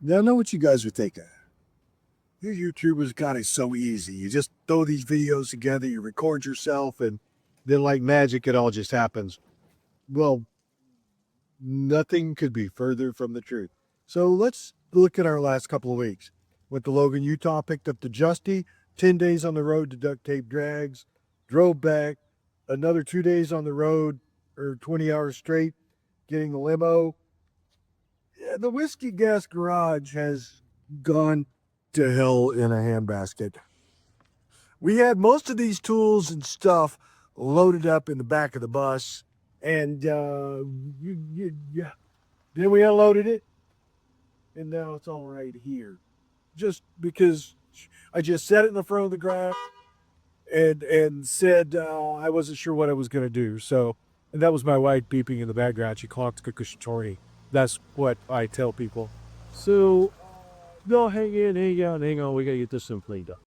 Now, I know what you guys are thinking. You YouTubers got it so easy. You just throw these videos together, you record yourself, and then like magic, it all just happens. Well, nothing could be further from the truth. So let's look at our last couple of weeks. Went to Logan, Utah, picked up the Justy, 10 days on the road to duct tape drags, drove back, another 2 days on the road, or 20 hours straight, getting the limo. Yeah, the Whiskey Gas Garage has gone to hell in a handbasket. We had most of these tools and stuff loaded up in the back of the bus, and then we unloaded it, and now it's all right here. Just because I just set it in the front of the garage and said I wasn't sure what I was going to do. So, and that was my wife beeping in the background. She clocked Kukushtori. That's what I tell people. So, no, hang on. We got to get this thing cleaned up.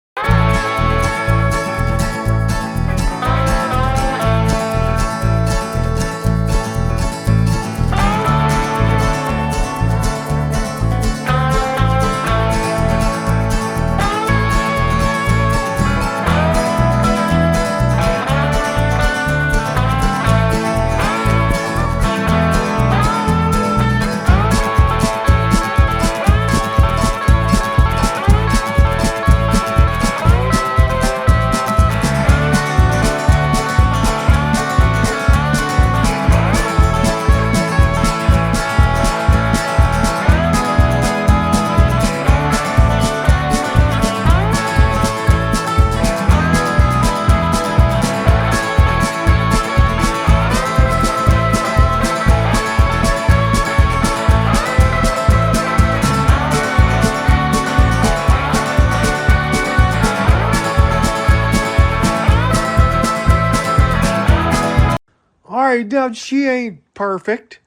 Now, she ain't perfect.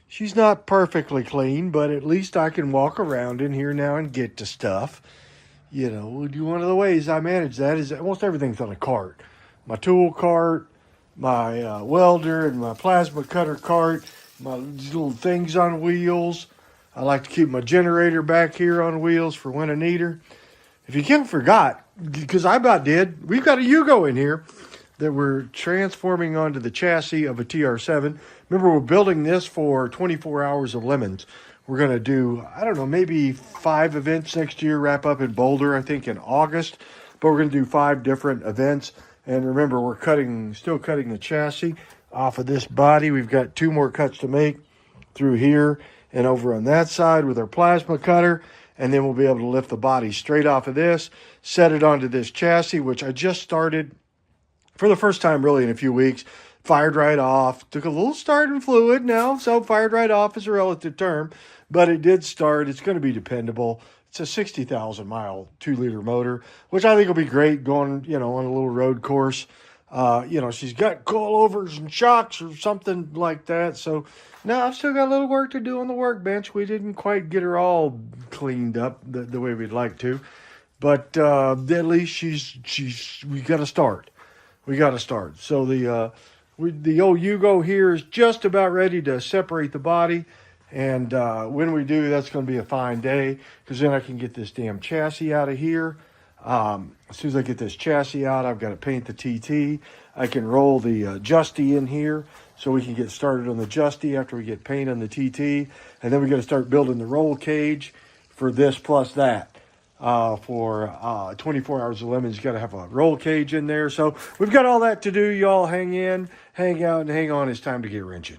She's not perfectly clean, but at least I can walk around in here now and get to stuff. You know, one of the ways I manage that is almost everything's on a cart. My tool cart, my welder and my plasma cutter cart, my little things on wheels. I like to keep my generator back here on wheels for when I need her. If you can't forgot, because I about did, we've got a YUGO in here that we're transforming onto the chassis of a TR7. Remember, we're building this for 24 hours of lemons. We're going to do, I don't know, maybe 5 events next year, wrap up in Boulder, I think in August. But we're going to do 5 different events. And remember, we're still cutting the chassis off of this body. We've got 2 more cuts to make through here and over on that side with our plasma cutter. And then we'll be able to lift the body straight off of this, set it onto this chassis, which I just started for the first time really in a few weeks. Fired right off. Took a little starting fluid now, so fired right off is a relative term, but it did start. It's going to be dependable. It's a 60,000 mile 2-liter motor, which I think will be great going, on a little road course. She's got coilovers and shocks or something like that. So now I've still got a little work to do on the workbench. We didn't quite get her all cleaned up the way we'd like to, but at least we got to start. We got to start. So the old YUGO here is just about ready to separate the body. And when we do, that's going to be a fine day, because then I can get this damn chassis out of here. As soon as I get this chassis out, I've got to paint the TT. I can roll the Justy in here so we can get started on the Justy after we get paint on the TT. And then we got to start building the roll cage for this plus that. For 24 hours of lemons, you got to have a roll cage in there. So we've got all that to do. Y'all hang in, hang out, and hang on. It's time to get wrenching.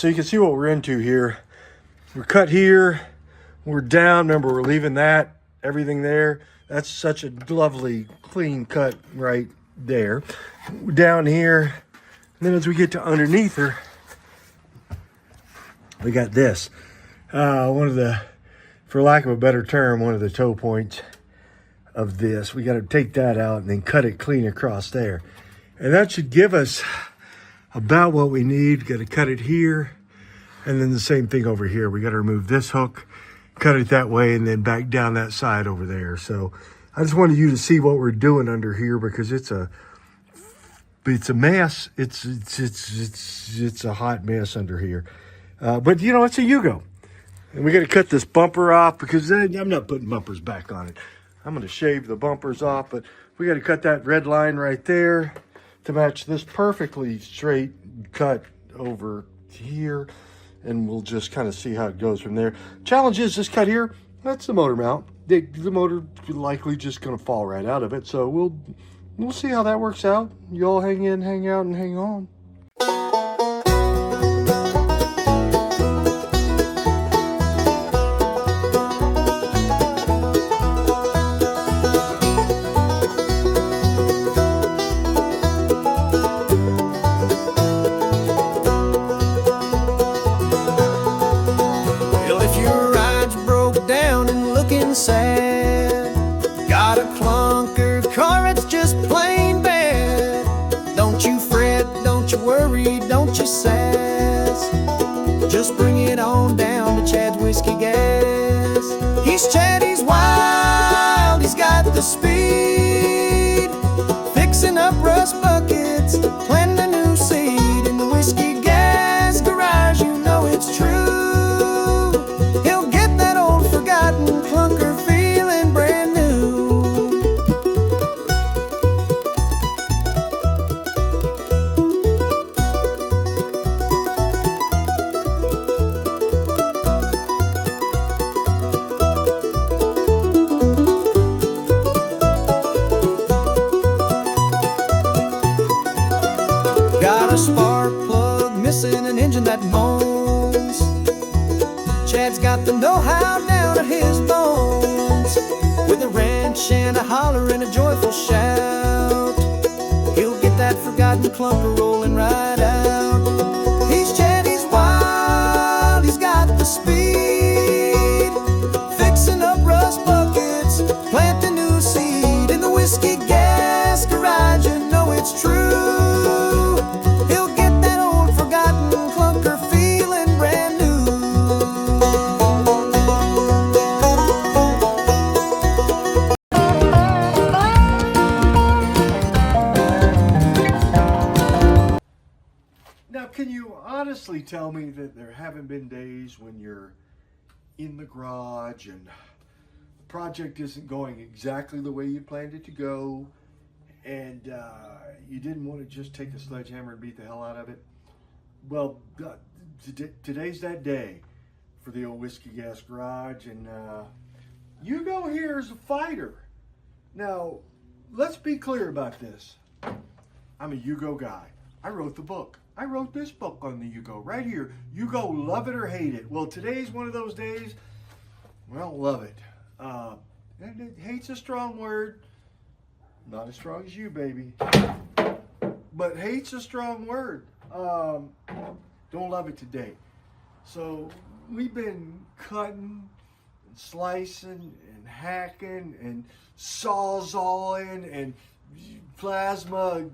so you can see what we're into here. We're cut here, we're down. Remember, we're leaving that, everything there. That's such a lovely, clean cut right there. We're down here, and then as we get to underneath her, we got this. One of the, for lack of a better term, one of the toe points of this. We got to take that out and then cut it clean across there. And that should give us about what we need. Got to cut it here, and then the same thing over here. We got to remove this hook, cut it that way, and then back down that side over there. So I just wanted you to see what we're doing under here, because it's a mess. It's a hot mess under here. But you know, it's a YUGO. And we got to cut this bumper off, because I'm not putting bumpers back on it. I'm going to shave the bumpers off, but we got to cut that red line right there to match this perfectly straight cut over here. And we'll just kind of see how it goes from there. Challenge is this cut here, that's the motor mount. The motor likely just going to fall right out of it. So we'll see how that works out. You all hang in, hang out, and hang on. Sad, got a clunker car, it's just plain bad. Don't you fret, don't you worry, don't you sass. Just bring it on down to Chad's Whiskey Gas. He's Chad, he's wild, he's got the speed, fixing up rust buckets, planting a new seed in the Whiskey Gas garage. You know it's true. Got a spark plug missing, an engine that moans. Chad's got the know-how down to his bones. With a wrench and a holler and a joyful shout, he'll get that forgotten clunker rolling right out. He's Chad, he's wild, he's got the speed, fixing up rust buckets, plant a new seed in the Whiskey Gas garage. You know it's true. Can you honestly tell me that there haven't been days when you're in the garage and the project isn't going exactly the way you planned it to go, and you didn't want to just take the sledgehammer and beat the hell out of it? Well, today's that day for the old Whiskey Gas garage, and YUGO here is a fighter. Now, let's be clear about this. I'm a YUGO guy. I wrote the book. I wrote this book on the YUGO right here. YUGO, love it or hate it. Well, today's one of those days. Well, love it. Hate's a strong word. Not as strong as you, baby. But hate's a strong word. Don't love it today. So we've been cutting and slicing and hacking and sawzalling and plasmaing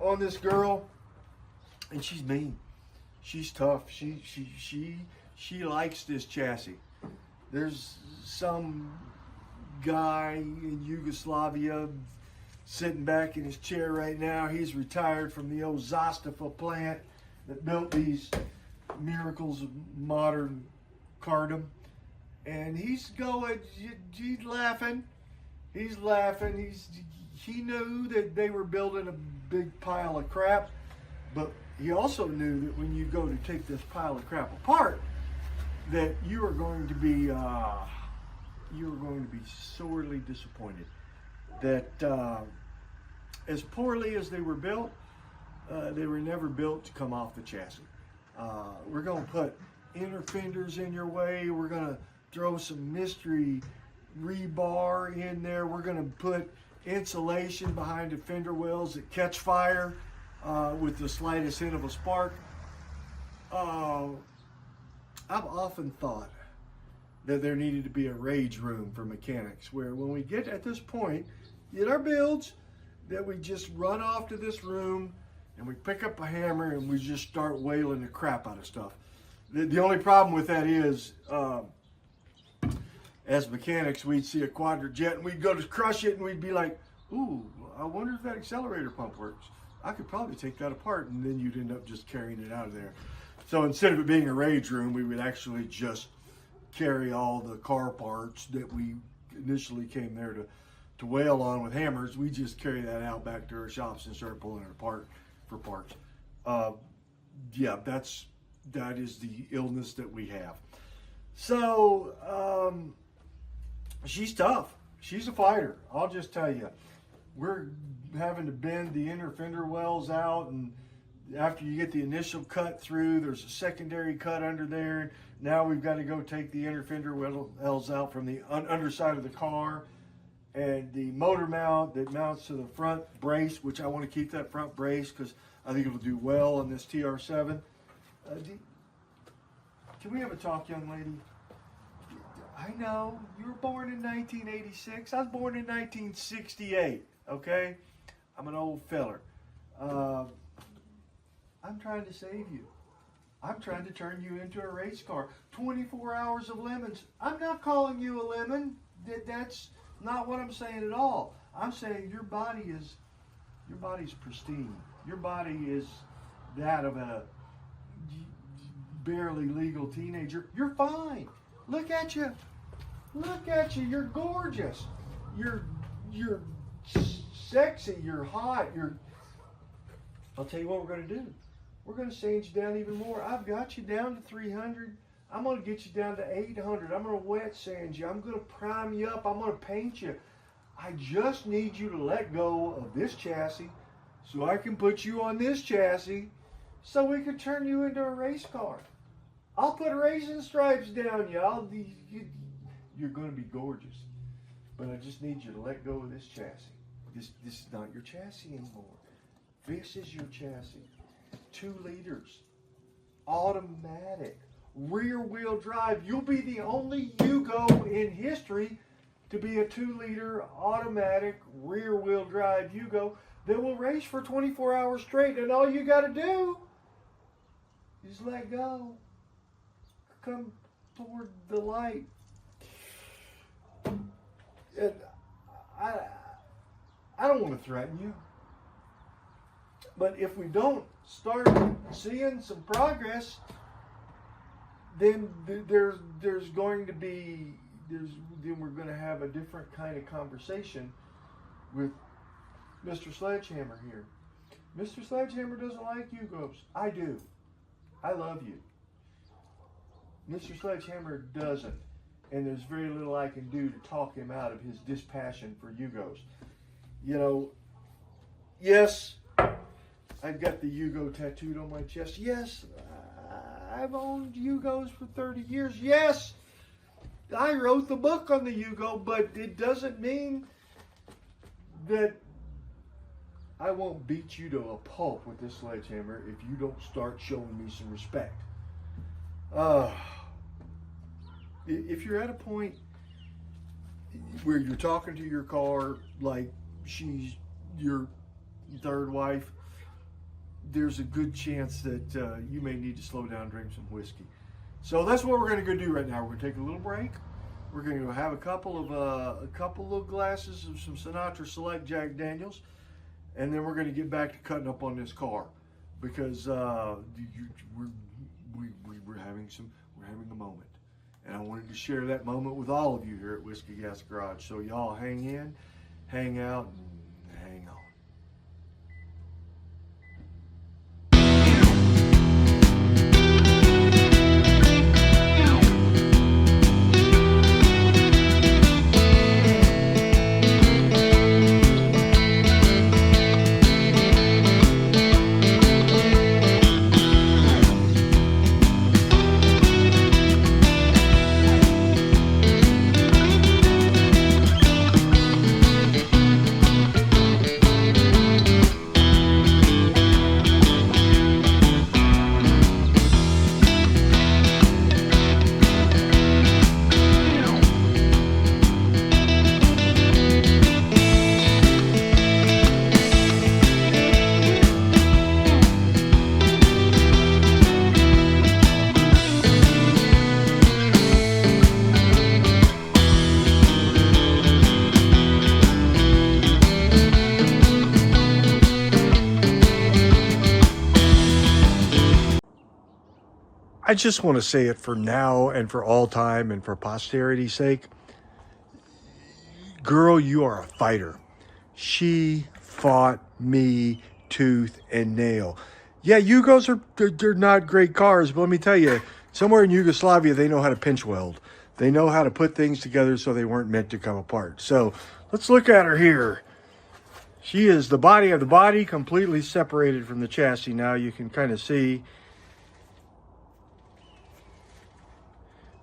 on this girl, and she's mean. She's tough. She likes this chassis. There's some guy in Yugoslavia sitting back in his chair right now. He's retired from the old Zastafa plant that built these miracles of modern cardom, and he's going. He's laughing. He's laughing. He knew that they were building a big pile of crap, but he also knew that when you go to take this pile of crap apart, that you are going to be sorely disappointed. That as poorly as they were built, They were never built to come off the chassis. We're going to put inner fenders in your way. We're going to throw some mystery rebar in there. We're going to put insulation behind the fender wells that catch fire with the slightest hint of a spark. I've often thought that there needed to be a rage room for mechanics, where when we get at this point, get our builds, that we just run off to this room and we pick up a hammer and we just start wailing the crap out of stuff. The only problem with that is, as mechanics, we'd see a quadrant jet and we'd go to crush it and we'd be like, ooh, I wonder if that accelerator pump works. I could probably take that apart, and then you'd end up just carrying it out of there. So instead of it being a rage room, we would actually just carry all the car parts that we initially came there to wail on with hammers. We just carry that out back to our shops and start pulling it apart for parts. Yeah, that is the illness that we have. So she's tough. She's a fighter. I'll just tell you. We're having to bend the inner fender wells out, and after you get the initial cut through, there's a secondary cut under there. Now we've got to go take the inner fender wells out from the underside of the car, and the motor mount that mounts to the front brace, which I want to keep that front brace because I think it'll do well on this TR7. Can we have a talk, young lady? I know you were born in 1986. I was born in 1968. Okay, I'm an old feller. I'm trying to save you. I'm trying to turn you into a race car. 24 hours of lemons. I'm not calling you a lemon. That's not what I'm saying at all. I'm saying your body's pristine. Your body is that of a barely legal teenager. You're fine. Look at you. Look at you. You're gorgeous. You're sexy. You're hot. I'll tell you what we're going to do. We're going to sand you down even more. I've got you down to 300. I'm going to get you down to 800. I'm going to wet sand you. I'm going to prime you up. I'm going to paint you. I just need you to let go of this chassis so I can put you on this chassis so we can turn you into a race car. I'll put racing stripes down you. You're going to be gorgeous. But I just need you to let go of this chassis. This is not your chassis anymore. This is your chassis. 2 liters. Automatic. Rear-wheel drive. You'll be the only YUGO in history to be a 2-liter automatic rear-wheel drive YUGO that will race for 24 hours straight. And all you got to do is let go. Come toward the light. And I don't want to threaten you. But if we don't start seeing some progress, then there's going to be then we're going to have a different kind of conversation with Mr. Sledgehammer here. Mr. Sledgehammer doesn't like YUGOs. I do. I love you. Mr. Sledgehammer doesn't. And there's very little I can do to talk him out of his dispassion for YUGOs. You know, yes, I've got the YUGO tattooed on my chest. Yes, I've owned YUGOs for 30 years. Yes, I wrote the book on the YUGO, but it doesn't mean that I won't beat you to a pulp with this sledgehammer if you don't start showing me some respect. If you're at a point where you're talking to your car like she's your third wife, there's a good chance that you may need to slow down and drink some whiskey. So that's what we're going to go do right now. We're going to take a little break. We're going to go have a couple of glasses of some Sinatra Select Jack Daniels, and then we're going to get back to cutting up on this car because we're having a moment. And I wanted to share that moment with all of you here at Whiskey Gas Garage. So y'all hang in, hang out, and hang on. I just want to say it for now and for all time and for posterity's sake. Girl, you are a fighter. She fought me tooth and nail. Yeah, Yugos they're not great cars, but let me tell you, somewhere in Yugoslavia, they know how to pinch weld. They know how to put things together so they weren't meant to come apart. So let's look at her here. She is the body of the body, completely separated from the chassis. Now you can kind of see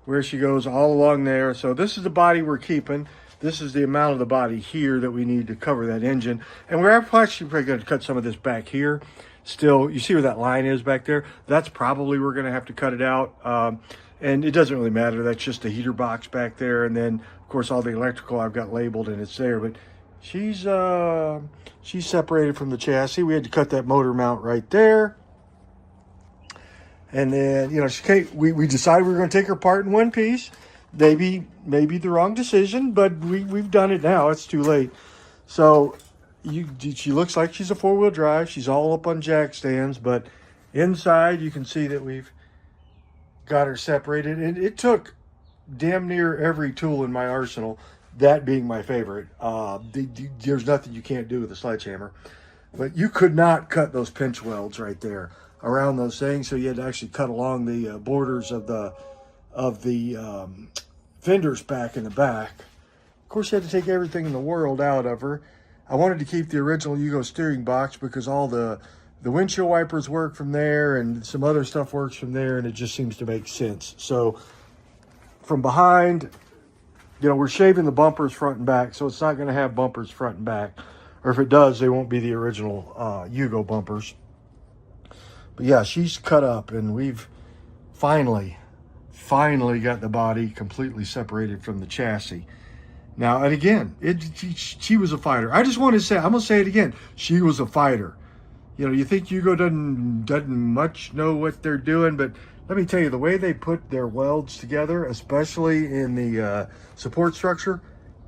where she goes all along there. So this is the body we're keeping. This is the amount of the body here that we need to cover that engine. And we're actually probably going to cut some of this back here. Still, you see where that line is back there? That's probably, we're going to have to cut it out. And it doesn't really matter. That's just a heater box back there. And then, of course, all the electrical I've got labeled and it's there. But she's separated from the chassis. We had to cut that motor mount right there. And then, you know, we decided we were going to take her apart in one piece. Maybe the wrong decision, but we've done it now. It's too late. So she looks like she's a four-wheel drive. She's all up on jack stands, but inside you can see that we've got her separated. And it took damn near every tool in my arsenal, that being my favorite. There's nothing you can't do with a sledgehammer. But you could not cut those pinch welds right there around those things. So you had to actually cut along the borders of the fenders back in the back. Of course, you had to take everything in the world out of her. I wanted to keep the original YUGO steering box because all the windshield wipers work from there and some other stuff works from there, and it just seems to make sense. So from behind, you know, we're shaving the bumpers front and back, so it's not going to have bumpers front and back. Or if it does, they won't be the original YUGO bumpers. But yeah, she's cut up, and we've finally got the body completely separated from the chassis. Now, and again, she was a fighter. I just want to say, I'm going to say it again. She was a fighter. You know, you think YUGO doesn't much know what they're doing, but let me tell you, the way they put their welds together, especially in the support structure,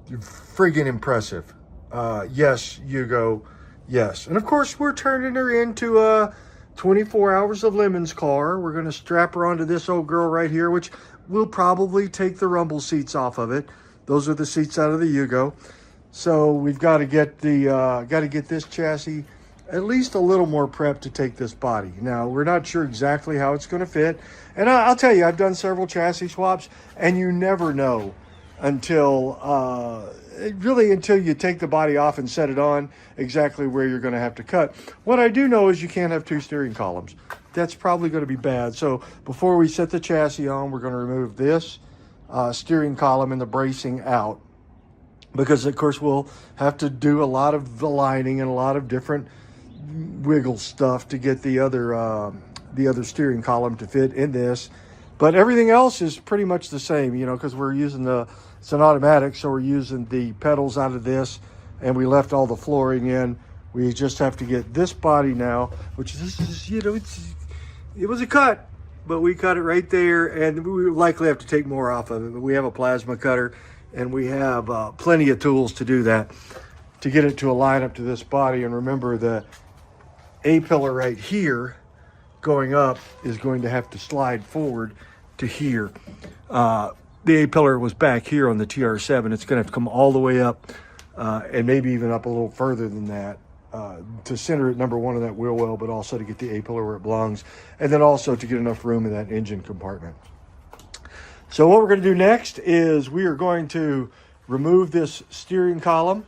friggin' impressive. Yes, YUGO, yes. And of course, we're turning her into 24 hours of Lemon's car. We're going to strap her onto this old girl right here, which will probably take the rumble seats off of it. Those are the seats out of the YUGO. So we've got to get this chassis at least a little more prep to take this body. Now, we're not sure exactly how it's going to fit. And I'll tell you, I've done several chassis swaps, and you never know until you take the body off and set it on exactly where you're going to have to cut. What I do know is you can't have two steering columns. That's probably going to be bad. So before we set the chassis on, we're going to remove this steering column and the bracing out, because of course we'll have to do a lot of aligning and a lot of different wiggle stuff to get the other steering column to fit in this. But everything else is pretty much the same, you know, because we're using it's an automatic, so we're using the pedals out of this, and we left all the flooring in. We just have to get this body now, which is, you know, it was a cut, but we cut it right there, and we likely have to take more off of it. But we have a plasma cutter, and we have plenty of tools to do that, to get it to align up to this body. And remember, the A-pillar right here going up is going to have to slide forward to here. The A-pillar was back here on the TR7. It's going to have to come all the way up and maybe even up a little further than that to center it, number one, in that wheel well, but also to get the A-pillar where it belongs, and then also to get enough room in that engine compartment. So what we're going to do next is we are going to remove this steering column,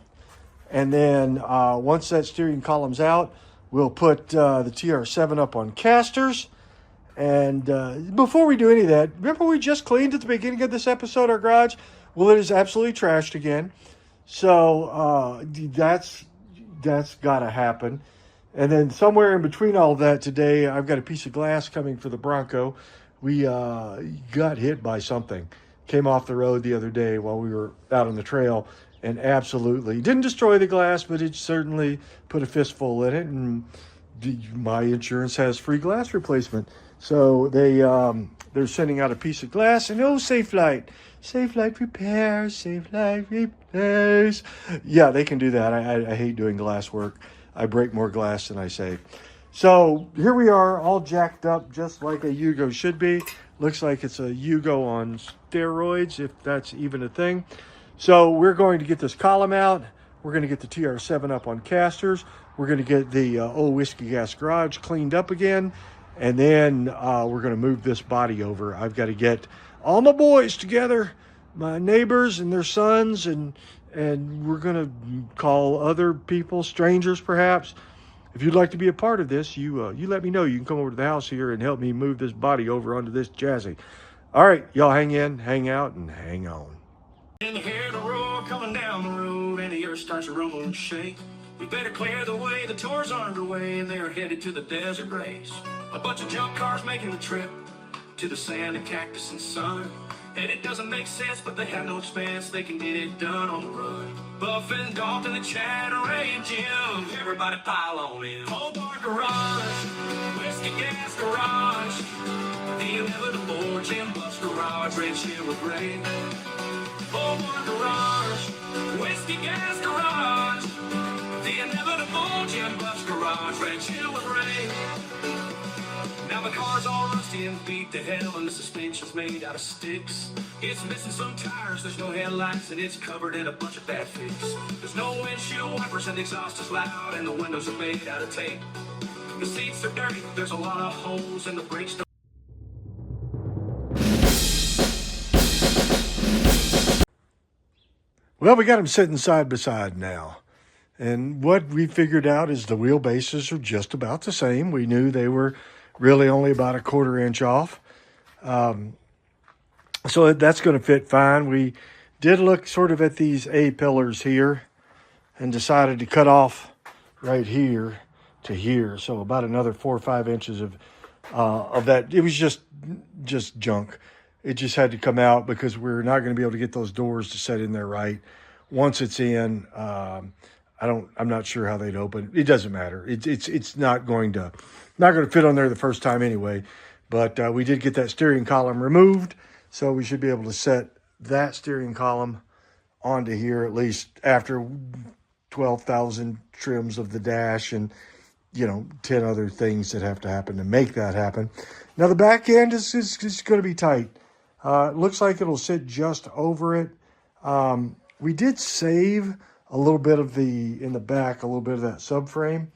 and then once that steering column's out, we'll put the TR7 up on casters. And before we do any of that, remember we just cleaned at the beginning of this episode our garage? Well, it is absolutely trashed again. So that's got to happen. And then somewhere in between all of that today, I've got a piece of glass coming for the Bronco. We got hit by something. Came off the road the other day while we were out on the trail, and absolutely didn't destroy the glass, but it certainly put a fistful in it. And my insurance has free glass replacement. So they're sending out a piece of glass, and Safe Light repairs, Safe Light repairs. Yeah, they can do that. I hate doing glass work. I break more glass than I save. So here we are, all jacked up, just like a YUGO should be. Looks like it's a YUGO on steroids, if that's even a thing. So we're going to get this column out. We're going to get the TR7 up on casters. We're going to get the old Whiskey Gas Garage cleaned up again. And then we're going to move this body over. I've got to get all my boys together, my neighbors and their sons, and we're going to call other people, strangers perhaps. If you'd like to be a part of this, you let me know. You can come over to the house here and help me move this body over onto this chassis. All right, y'all hang in, hang out, and hang on. And you hear the roar coming down the road, and the earth starts to rumble and shake. We better clear the way, the tour's underway, and they're headed to the desert race. A bunch of junk cars making the trip to the sand and cactus and sun. And it doesn't make sense, but they have no expense, they can get it done on the run. Buff and Dalton and Chad, Ray and Jim, everybody pile on in. Old Bar Garage, Whiskey Gas Garage, the inevitable Jim Buff's Garage, Red Chill with Ray. Old Bar Garage, Whiskey Gas Garage, the inevitable Jim Buff's Garage, Red Chill with Ray. Now the car's all rusty and beat to hell, and the suspension's made out of sticks. It's missing some tires, there's no headlights, and it's covered in a bunch of bad fix. There's no windshield wipers, and the exhaust is loud, and the windows are made out of tape. The seats are dirty, there's a lot of holes, and the brakes don't. Well, we got them sitting side by side now. And what we figured out is the wheelbases are just about the same. We knew they were really only about a 1/4 inch off. So that's going to fit fine. We did look sort of at these A-pillars here and decided to cut off right here to here. So about another 4 or 5 inches of that. It was just junk. It just had to come out because we're not going to be able to get those doors to set in there right. Once it's in, I'm not sure how they'd open. It doesn't matter. It's not going to fit on there the first time anyway. But we did get that steering column removed, so we should be able to set that steering column onto here, at least after 12,000 trims of the dash and 10 other things that have to happen to make that happen. Now the back end is going to be tight. It looks like it'll sit just over it. We did save a little bit of in the back, a little bit of that subframe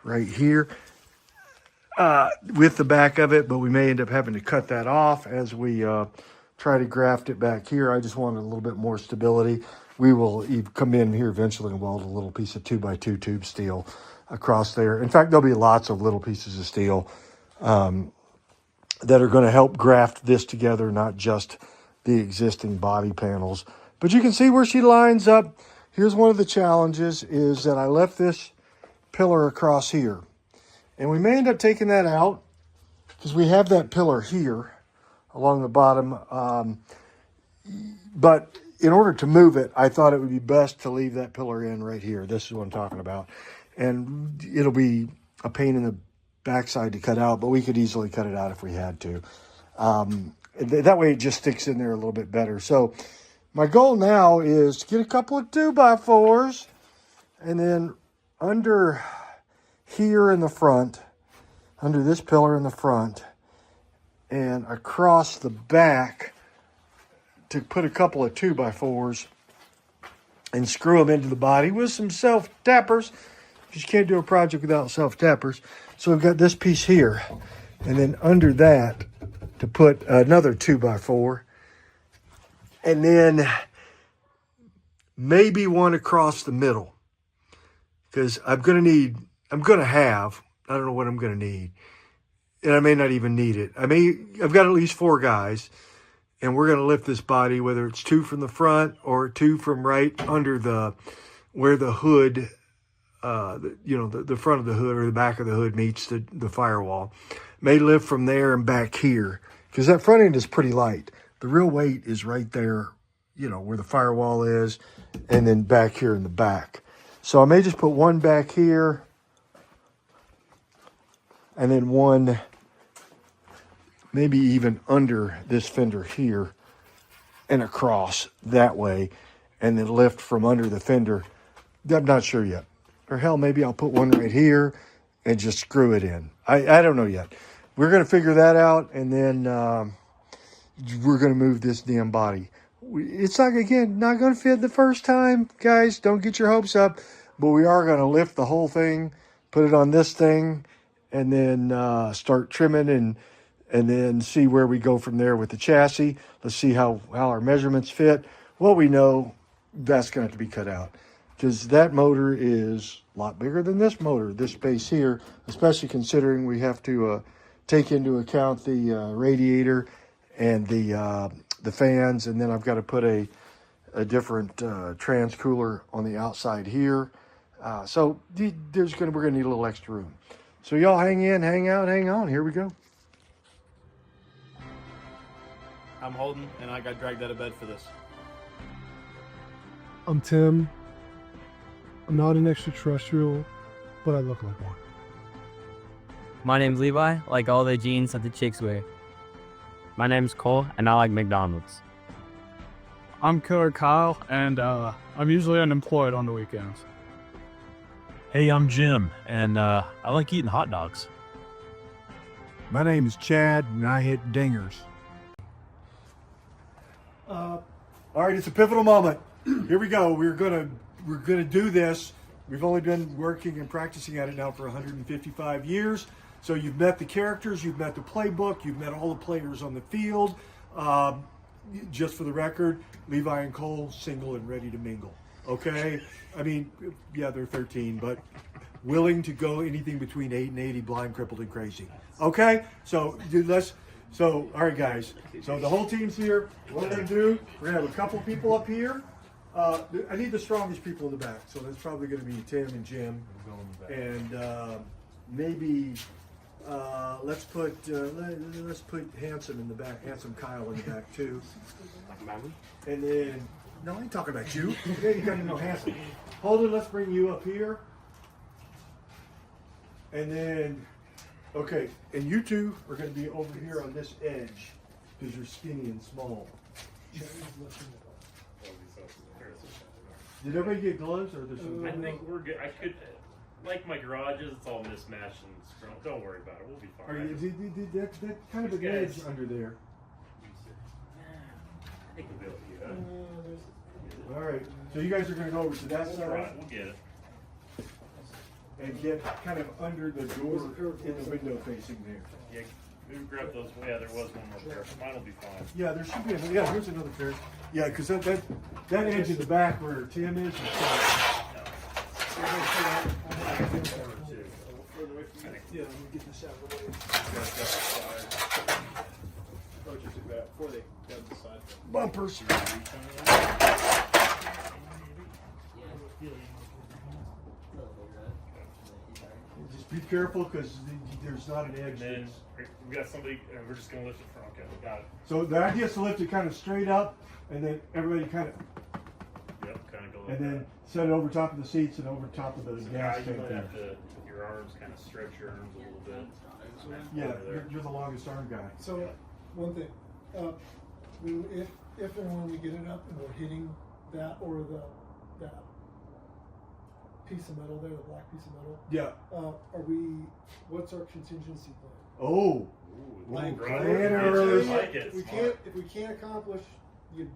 right here with the back of it, but we may end up having to cut that off as we try to graft it back here. I just wanted a little bit more stability. We will come in here eventually and weld a little piece of 2x2 tube steel across there. In fact, there'll be lots of little pieces of steel that are going to help graft this together, not just the existing body panels. But you can see where she lines up. Here's one of the challenges is that I left this pillar across here. And we may end up taking that out because we have that pillar here along the bottom. But in order to move it, I thought it would be best to leave that pillar in right here. This is what I'm talking about. And it'll be a pain in the backside to cut out, but we could easily cut it out if we had to. That way it just sticks in there a little bit better. So my goal now is to get a couple of 2x4s and then under here in the front, under this pillar in the front, and across the back to put a couple of 2x4s and screw them into the body with some self-tappers. You can't do a project without self-tappers. So we've got this piece here, and then under that to put another 2x4, and then maybe one across the middle, because I'm going to have, I don't know what I'm going to need, and I may not even need it. I've got at least 4 guys, and we're going to lift this body, whether it's 2 from the front or 2 from right under where the hood, the front of the hood or the back of the hood meets the firewall. May lift from there and back here, because that front end is pretty light. The real weight is right there, where the firewall is, and then back here in the back. So I may just put one back here, and then one maybe even under this fender here and across that way, and then lift from under the fender. I'm not sure yet. Or hell, maybe I'll put one right here and just screw it in. I don't know yet. We're going to figure that out, and then we're going to move this damn body. It's like, again, not going to fit the first time, guys. Don't get your hopes up, but we are going to lift the whole thing, put it on this thing, and then start trimming and then see where we go from there with the chassis. Let's see how our measurements fit. What we know, that's going to have to be cut out, because that motor is a lot bigger than this motor, this space here, especially considering we have to take into account the radiator and the fans, and then I've got to put a different trans cooler on the outside here. So we're gonna need a little extra room. So y'all hang in, hang out, hang on. Here we go. I'm Holden, and I got dragged out of bed for this. I'm Tim. I'm not an extraterrestrial, but I look like one. My name's Levi, like all the jeans that the chicks wear. My name's Cole, and I like McDonald's. I'm Killer Kyle, and I'm usually unemployed on the weekends. Hey, I'm Jim, and I like eating hot dogs. My name is Chad, and I hit dingers. All right, it's a pivotal moment. Here we go. We're gonna do this. We've only been working and practicing at it now for 155 years. So you've met the characters, you've met the playbook, you've met all the players on the field. Just for the record, Levi and Cole, single and ready to mingle. Okay? I mean, yeah, they're 13, but willing to go anything between 8 and 80, blind, crippled, and crazy. Okay? So all right, guys. So the whole team's here. What we're gonna do, we're gonna have a couple people up here. I need the strongest people in the back, so that's probably gonna be Tim and Jim. And maybe let's put Handsome in the back, Handsome Kyle in the back too. And then, no, I ain't talking about you. Yeah, you gotta know Handsome. Holden, let's bring you up here. And then, okay, and you two are gonna be over here on this edge because you're skinny and small. Did everybody get gloves, or there's some? I think we're good. I could, like my garages, it's all mismatched and screwed. Don't worry about it. We'll be fine. That kind of an edge under there. I think we'll be able to do that. All right, so you guys are going to go over to that side. Right, we'll get it. And get kind of under the door in the window facing there. Yeah, maybe grab those. Yeah, there was one more pair. Mine will be fine. Yeah, there should be. Yeah, here's another pair. Yeah, because that edge in the back where Tim is. Yeah, let me get this out of the way. Bumpers. Just be careful because there's not an edge. And then we got somebody, and we're just going to lift it from. Okay, we got it. So the idea is to lift it kind of straight up, and then everybody kind of. Yep, kind of go like And that. then set it over top of the seats and over top of the So gas you tank might there. have to, your arms kind of stretch your arms a little bit. Yeah, you're the longest arm guy. So, one thing, if and when we get it up and we're hitting that or that piece of metal there, the black piece of metal. Yeah. What's our contingency plan? Oh. Like, planners. like it. If we can't accomplish the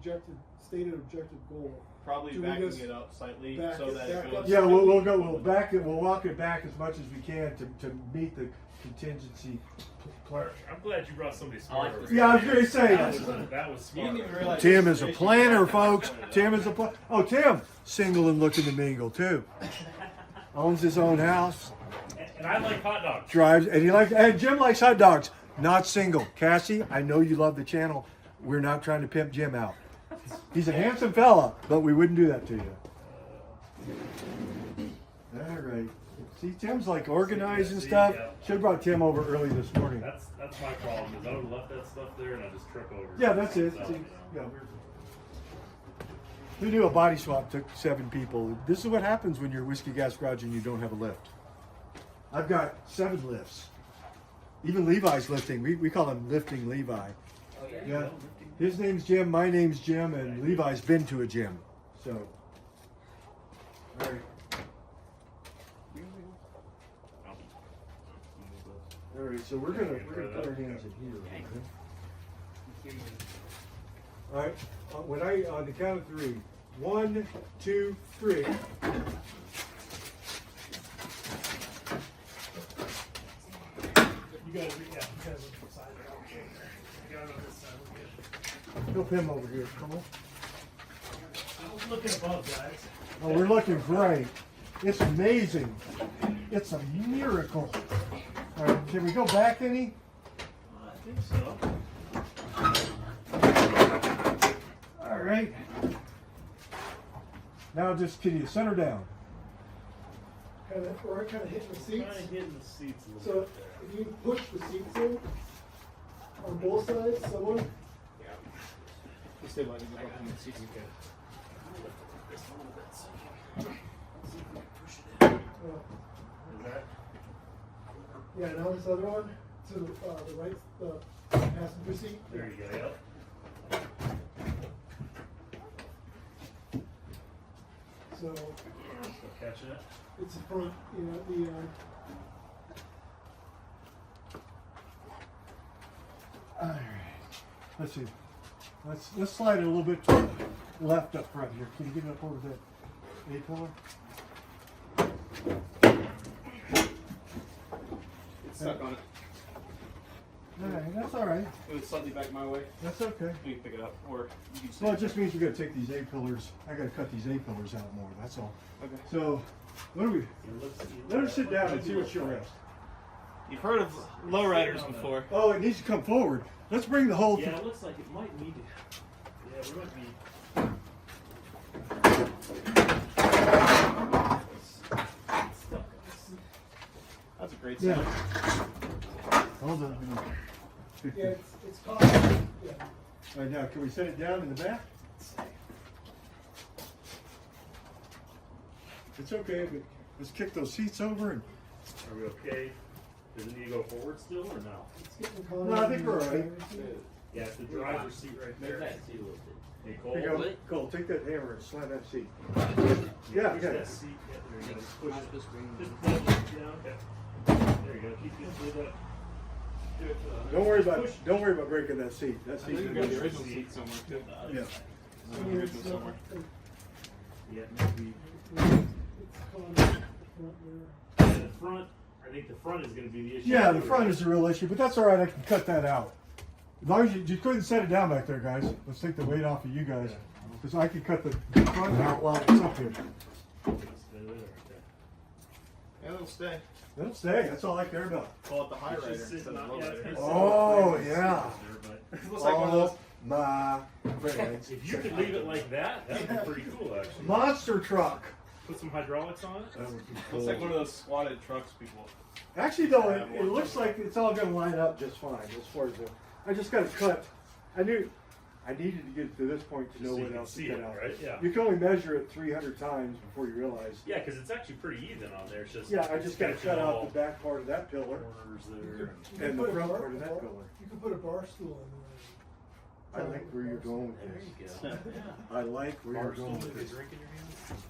stated objective goal, Probably backing it up slightly so that it goes. Yeah, we'll back it. We'll walk it back as much as we can to meet the contingency plan. I'm glad you brought somebody smart over Yeah, I was going to say that was smart. You didn't even realize Tim is a planner, folks. Tim is a planner. Oh, Tim, single and looking to mingle too. Owns his own house. And I like hot dogs. Drives, and Jim likes hot dogs. Not single. Cassie, I know you love the channel. We're not trying to pimp Jim out. He's a handsome fella, but we wouldn't do that to you. All right. See, Tim's like organized and stuff. Should have brought Tim over early this morning. That's my problem. Is I would have left that stuff there and I just trip over. Yeah, that's it. So, See, yeah, we knew a body swap took 7 people. This is what happens when you're a whiskey gas garage and you don't have a lift. I've got 7 lifts. Even Levi's lifting. We call him lifting Levi. Yeah. His name's Jim, my name's Jim, and Levi's been to a gym. So, all right. All right, so we're gonna put our hands in here. Okay? All right, when on the count of 3, 1, 2, 3. You guys, Help him over here, come on. I was looking above, guys. Oh, we're looking great. It's amazing. It's a miracle. All right, can we go back any? I think so. All right. Now just can you center down? Kind of, or kind of hitting the seats. Kind of hitting the seats a little So bit there. if you push the seats in on both sides, someone. Just stay like you look up in the seats. Is that? Yeah, now this other one to the right, the passenger seat. There you go, yep. So Still catching it. it's the front, you know, All right. Let's see. Let's slide it a little bit to the left up front here. Can you get it up over that A-pillar? It's stuck on it. All right, that's all right. It was slightly back my way. That's okay. You can pick it up, or you can Well, it just means we got to take these A-pillars. I got to cut these A-pillars out more. That's all. Okay. So, what do we? Let her sit down and see what she'll rest. You've heard of lowriders before. Oh, it needs to come forward. Let's bring the whole. Yeah, it looks like it might need to. Yeah, we might be. Stuck. That's a great Yeah. sound. Hold on. yeah, it's caught. Yeah. All right, now can we set it down in the back? It's okay, but let's kick those seats over and. Are we okay? Does it need to go forward still or no? It's getting caught. No, I think we're all right. Yeah, it's the driver's seat right there. Hey, Here Cole. you go. Cole, take that hammer and slam that seat. Yeah, Push yeah. that seat. Yeah, there you go. Push this ring. Just pull it down. Okay. There you go. Keep it do that. Do it. Don't worry about push. don't worry about breaking that seat. That I think seat's we got the original seat somewhere too. Yeah. So The it's, original somewhere. Yeah, maybe. it's caught in the front there. Yeah, the front. I think the front is going to be the issue. Yeah, the front is the real issue, but that's all right. I can cut that out. As long as you couldn't set it down back there, guys. Let's take the weight off of you guys, because I can cut the front out while it's up here. Yeah, it'll stay. It'll stay. That's all I care about. Call it the high rider It's just instead of not- low yeah, rider. it's Oh yeah. It looks like one of those. My friends. If you could leave it like that, that would be pretty cool, actually. Monster truck. Put some hydraulics on it. That would be Looks cool. like one of those squatted trucks people. Actually, though, it looks like it's all going to line up just fine as far as the. I just got to cut. I knew I needed to get to this point to know So you what can else to see cut it, out. right? Yeah. You can only measure it 300 times before you realize. Yeah, because it's actually pretty even on there. It's just Yeah, I just got to catching cut all out the back part of that pillar corners You there. could and the put a front bar- part of that pillar. You could put a bar stool in I like where you're going with There this. you go. I like where you're going with Barstool with a this. drink in your hand.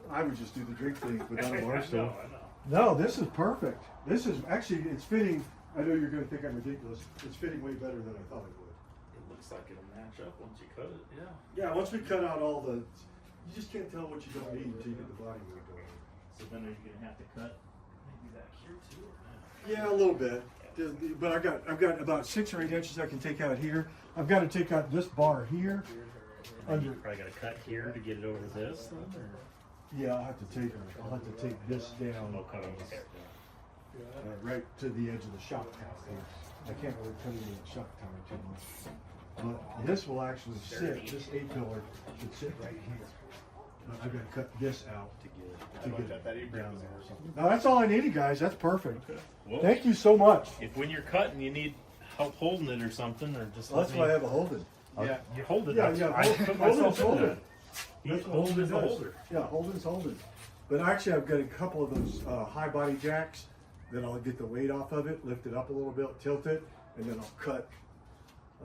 I would just do the drink thing without a bar I stool. know, I know. No, this is perfect. This is actually, it's fitting. I know you're going to think I'm ridiculous. It's fitting way better than I thought it would. It looks like it'll match up once you cut it. Yeah. Yeah, once we cut out all the, you just can't tell what you don't need until you get the body weight going. So then are you gonna have to cut maybe back here too, or not? Yeah, a little bit. But I've got about 6 or 8 inches I can take out here. I've got to take out this bar here. And you probably gotta cut here to get it over this then, or? Yeah, I'll have to take this down No cut on this. right to the edge of the shock tower here. I can't really cut into the shock tower too much. But this will actually sit. This A-pillar should sit right here. But I've got to cut this out to get it down there or something. No, that's all I needed, guys. That's perfect. Okay. Well, Thank you so much. if when you're cutting you need help holding it or something, or just Well, that's why I have a Holden. yeah, you hold it. Yeah, that's- yeah. I put myself in Holden. that. He's That's what holding Holden the does. holder. Yeah, Holden's Holden. But actually, I've got a couple of those high body jacks. Then I'll get the weight off of it, lift it up a little bit, tilt it, and then I'll cut.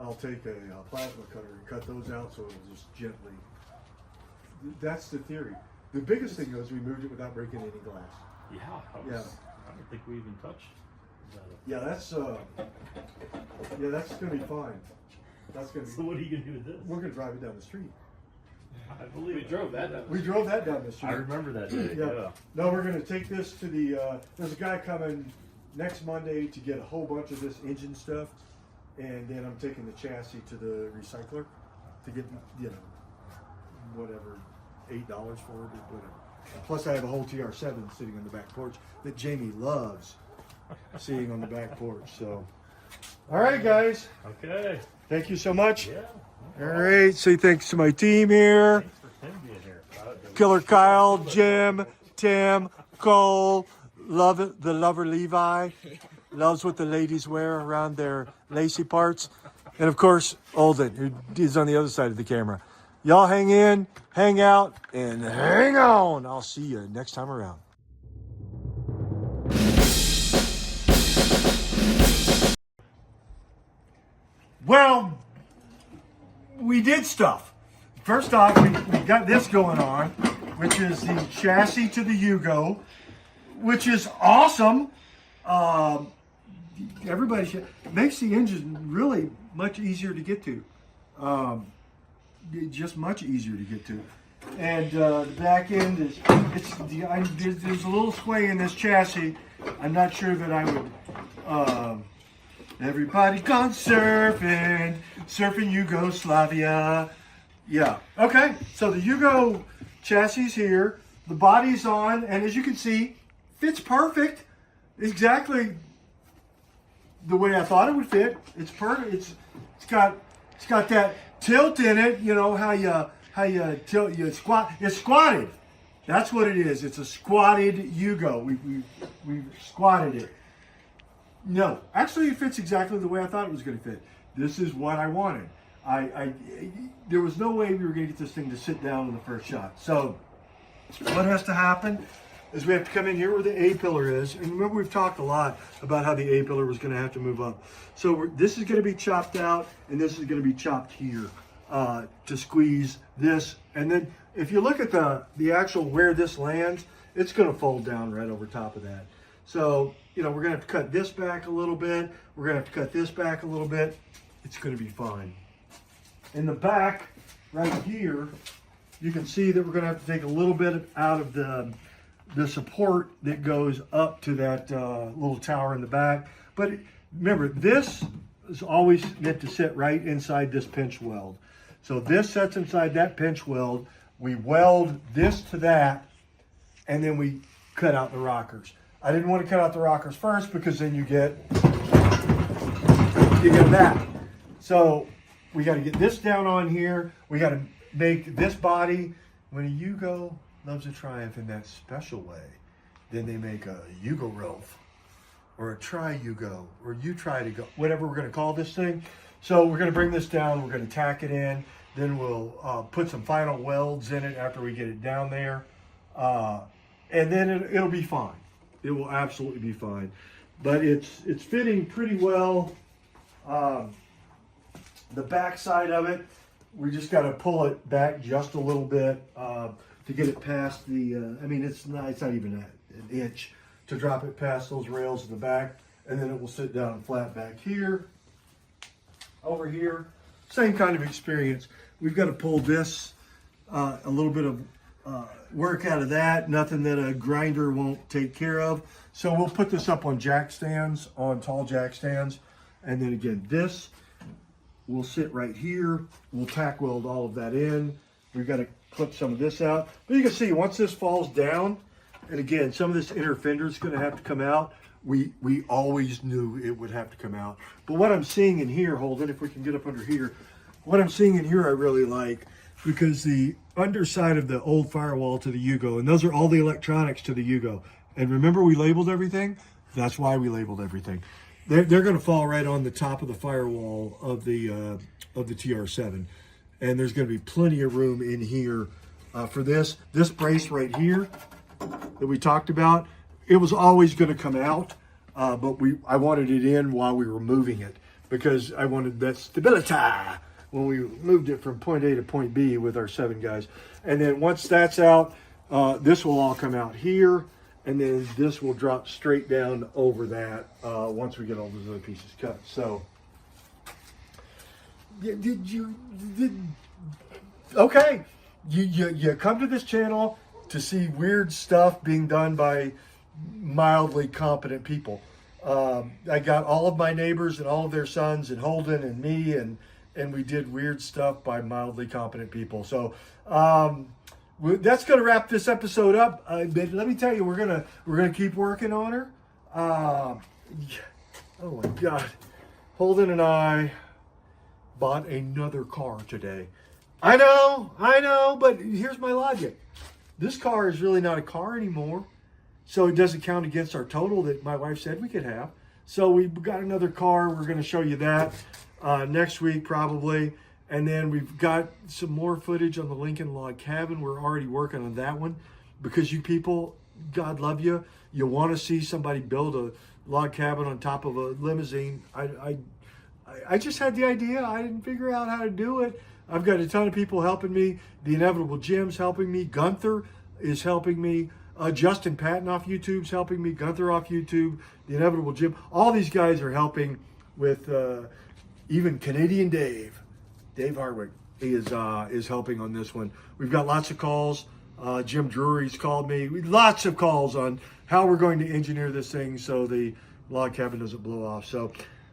I'll take a plasma cutter and cut those out so it'll just gently. That's the theory. The biggest thing was we moved it without breaking any glass. Yeah, I Yeah. don't think we even touched. Yeah, that's gonna be fine. That's gonna. So what are you gonna do with this? We're gonna drive it down the street. I believe We drove that down. We drove that down the street. I remember that day. Yeah. Yeah. No, we're gonna take this to the. There's a guy coming next Monday to get a whole bunch of this engine stuff, and then I'm taking the chassis to the recycler to get whatever $8 for it or whatever. Plus, I have a whole TR7 sitting on the back porch that Jamie loves seeing on the back porch. So, all right, guys. Okay. Thank you so much. Yeah. All right. Say thanks to my team here. Thanks for Tim being here. Killer Kyle, Jim, Tim, Cole, love it, the lover Levi, loves what the ladies wear around their lacy parts. And of course, Olden, who is on the other side of the camera. Y'all hang in, hang out, and hang on. I'll see you next time around. Well, we did stuff. First off, we got this going on, which is the chassis to the YUGO, which is awesome. Everybody should, makes the engine really much easier to get to. Just much easier to get to. And the back end is, there's a little sway in this chassis. I'm not sure that I would, everybody gone surfing Yugoslavia. Yeah, okay, so the YUGO chassis here, the body's on, and as you can see, fits perfect. Exactly the way I thought it would fit. It's perfect. It's got that tilt in it. You know how you tilt, you squat. It's squatted. That's what it is. It's a squatted YUGO. We squatted it. No, actually, it fits exactly the way I thought it was going to fit. This is what I wanted. There was no way we were going to get this thing to sit down in the first shot. So what has to happen is we have to come in here where the A-pillar is. And remember, we've talked a lot about how the A-pillar was going to have to move up. So this is going to be chopped out, and this is going to be chopped here to squeeze this. And then if you look at the actual where this lands, it's going to fold down right over top of that. So, we're going to have to cut this back a little bit. We're going to have to cut this back a little bit. It's going to be fine. In the back, right here, you can see that we're going to have to take a little bit out of the support that goes up to that little tower in the back. But remember, this is always meant to sit right inside this pinch weld. So this sits inside that pinch weld. We weld this to that, and then we cut out the rockers. I didn't want to cut out the rockers first because then you get that. So we got to get this down on here. We got to make this body. When a YUGO loves a Triumph in that special way, then they make a YUGO Rolf or a Tri-YUGO or U-Tri-to-go, whatever we're going to call this thing. So we're going to bring this down. We're going to tack it in. Then we'll put some final welds in it after we get it down there. And then it'll be fine. It will absolutely be fine. But it's fitting pretty well. The back side of it, we just got to pull it back just a little bit to get it past the, it's not even an inch to drop it past those rails in the back. And then it will sit down flat back here. Over here, same kind of experience. We've got to pull this, a little bit of work out of that, nothing that a grinder won't take care of. So we'll put this up on jack stands, on tall jack stands. And then again, this will sit right here. We'll tack weld all of that in. We've got to clip some of this out. But you can see once this falls down, and again, some of this inner fender is going to have to come out. We always knew it would have to come out. But what I'm seeing in here, hold it, if we can get up under here. What I'm seeing in here I really like, because the underside of the old firewall to the YUGO, and those are all the electronics to the YUGO. And remember we labeled everything? That's why we labeled everything. They're going to fall right on the top of the firewall of the TR7. And there's going to be plenty of room in here for this. This brace right here that we talked about, it was always going to come out, but I wanted it in while we were moving it because I wanted that stability when we moved it from point A to point B with our 7 guys. And then once that's out, this will all come out here. and then this will drop straight down over that once we get all those other pieces cut. So, okay, you come to this channel to see weird stuff being done by mildly competent people. I got all of my neighbors and all of their sons and Holden and me, and we did weird stuff by mildly competent people. So that's going to wrap this episode up. But let me tell you, we're gonna keep working on her. Oh my God, Holden and I bought another car today. I know, but here's my logic. This car is really not a car anymore, so it doesn't count against our total that my wife said we could have. So we got another car. We're going to show you that next week probably. And then we've got some more footage on the Lincoln Log Cabin. We're already working on that one because you people, God love you. You want to see somebody build a log cabin on top of a limousine. I just had the idea. I didn't figure out how to do it. I've got a ton of people helping me. The Inevitable Jim's helping me. Gunther is helping me. Justin Patton off YouTube's helping me. Gunther off YouTube. The Inevitable Jim. All these guys are helping with even Canadian Dave. Dave Hardwick is helping on this one. We've got lots of calls. Jim Drury's called me. Lots of calls on how we're going to engineer this thing so the log cabin doesn't blow off. So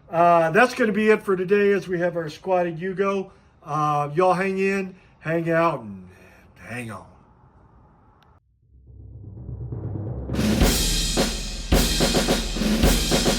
that's going to be it for today as we have our squatted YUGO. Y'all hang in, hang out, and hang on.